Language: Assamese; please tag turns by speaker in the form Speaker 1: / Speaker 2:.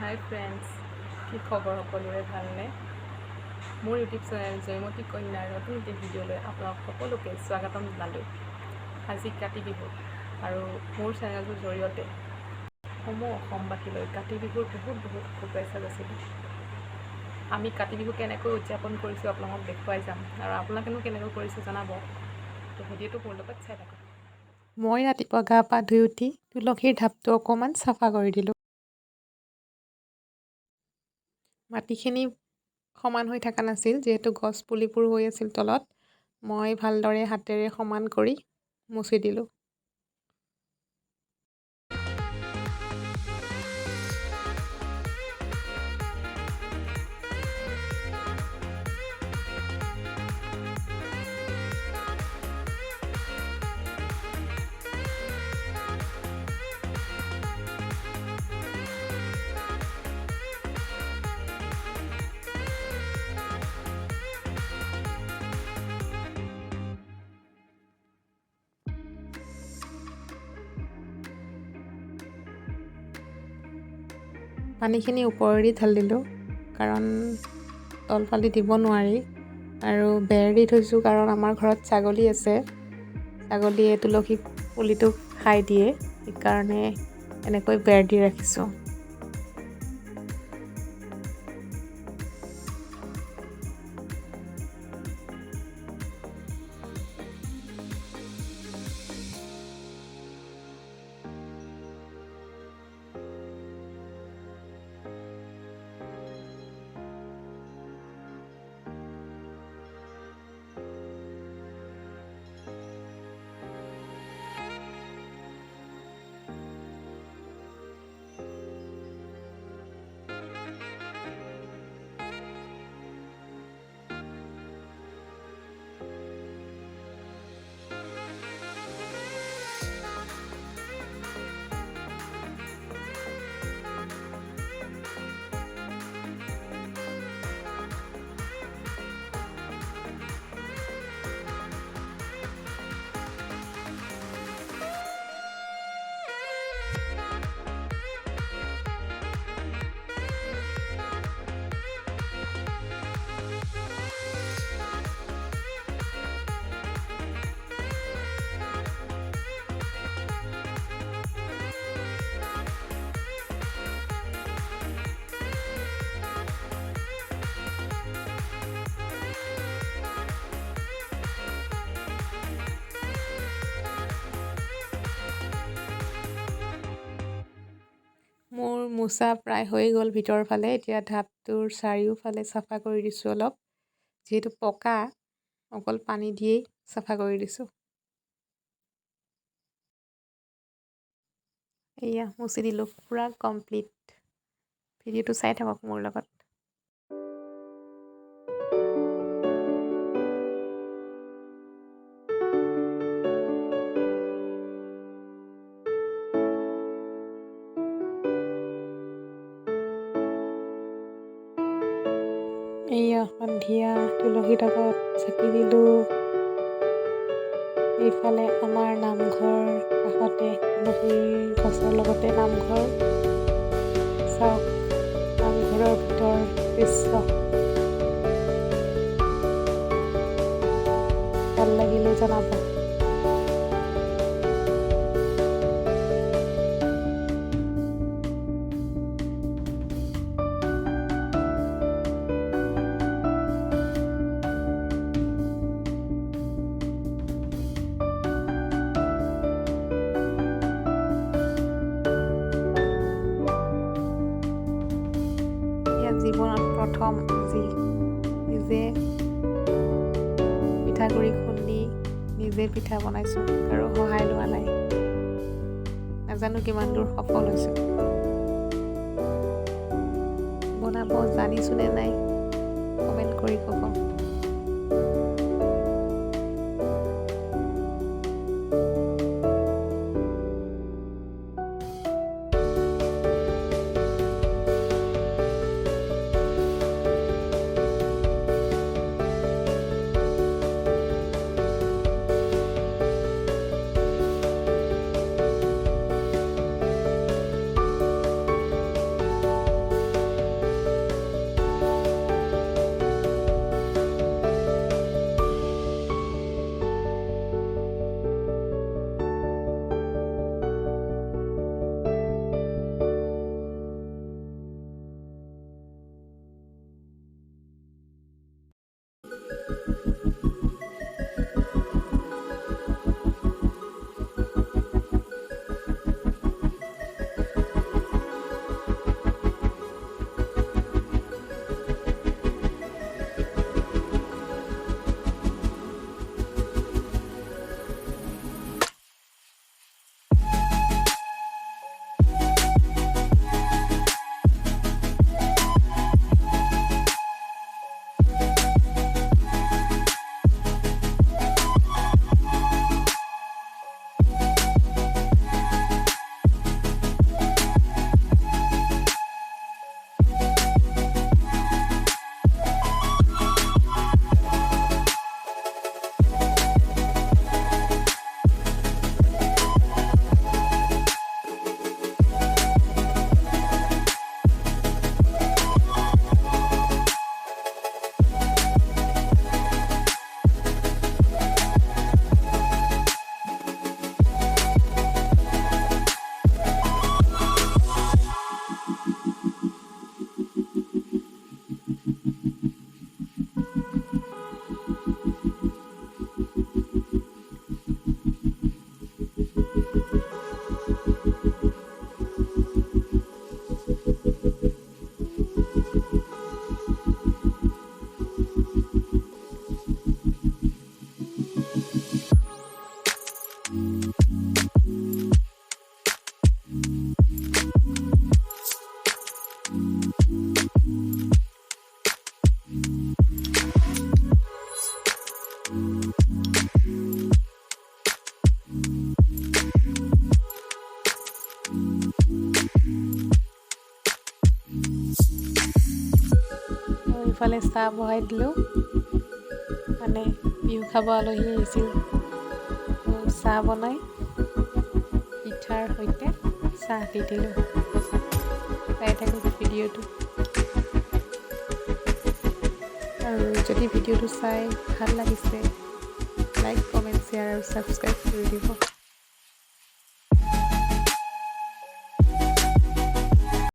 Speaker 1: হাই ফ্ৰেণ্ডছ, কি খবৰ সকলোৰে ভালনে? মোৰ ইউটিউব চেনেল জয়মতী কন্যাৰ নতুন এটি ভিডিঅ'লৈ আপোনালোক সকলোকে স্বাগতম জনালোঁ। আজি কাতি বিহু আৰু মোৰ চেনেলটোৰ জৰিয়তে সমূহ অসমবাসীলৈ কাতি বিহুৰ বহুত শুভেচ্ছা যাচিলোঁ। আমি কাতি বিহু কেনেকৈ উদযাপন কৰিছোঁ আপোনালোকক দেখুৱাই যাম আৰু আপোনালোকেনো কেনেকৈ কৰিছে জনাব। তো ভিডিঅ'টো মোৰ লগত চাই থাকক। মই ৰাতিপুৱা গা পা ধুই উঠি তুলসীৰ ঢাপটো অকণমান চাফা কৰি দিলোঁ। মাটিখিনি সমান হৈ থকা নাছিল, যিহেতু গছ পুলিবোৰ হৈ আছিল তলত। মই ভালদৰে হাতেৰে সমান কৰি মুচি দিলোঁ। পানীখিনি ওপৰেদি ঢালি দিলোঁ, কাৰণ তলফালে দিব নোৱাৰি। আৰু বেৰ দি থৈছোঁ, কাৰণ আমাৰ ঘৰত ছাগলী আছে। ছাগলীয়ে তুলসী পুলিটো খাই দিয়ে, সেইকাৰণে এনেকৈ বেৰ দি ৰাখিছোঁ। মোৰ মোচা প্ৰায় হৈ গ'ল ভিতৰৰ ফালে। এতিয়া ঢাপটোৰ চাৰিওফালে চাফা কৰি দিছোঁ অলপ। যিহেতু পকা, অকল পানী দিয়েই চাফা কৰি দিছোঁ। এয়া মুচি দিলোঁ, পূৰা কমপ্লিট। ভিডিঅ'টো চাই থাকক মোৰ লগত। এয়া সন্ধিয়া তুলসী টাবত চাকি দিলোঁ। এইফালে আমাৰ নামঘৰ কাষতে, তুলসীৰ গছৰ লগতে নামঘৰ। চাওক নামঘৰৰ ভিতৰ দৃশ্য। ভাল লাগিলে জনাব। জীৱনত প্ৰথম আজি নিজে পিঠাগুড়ি খুন্দি নিজে পিঠা বনাইছোঁ আৰু সহায় লোৱা নাই। নাজানো কিমান দূৰ সফল হৈছোঁ। বনাব জানিছোঁ নে নাই কমেণ্ট কৰি ক'ব। ইফালে চাহ বহাই দিলোঁ, মানে বিহু খাব আলহী আহিছিল। চাহ বনাই পিঠাৰ সৈতে চাহ দি দিলোঁ। চাই থাকক ভিডিঅ'টো। আৰু যদি ভিডিঅ'টো চাই ভাল লাগিছে, লাইক, কমেণ্ট, শ্বেয়াৰ আৰু ছাবস্ক্ৰাইব কৰি দিব।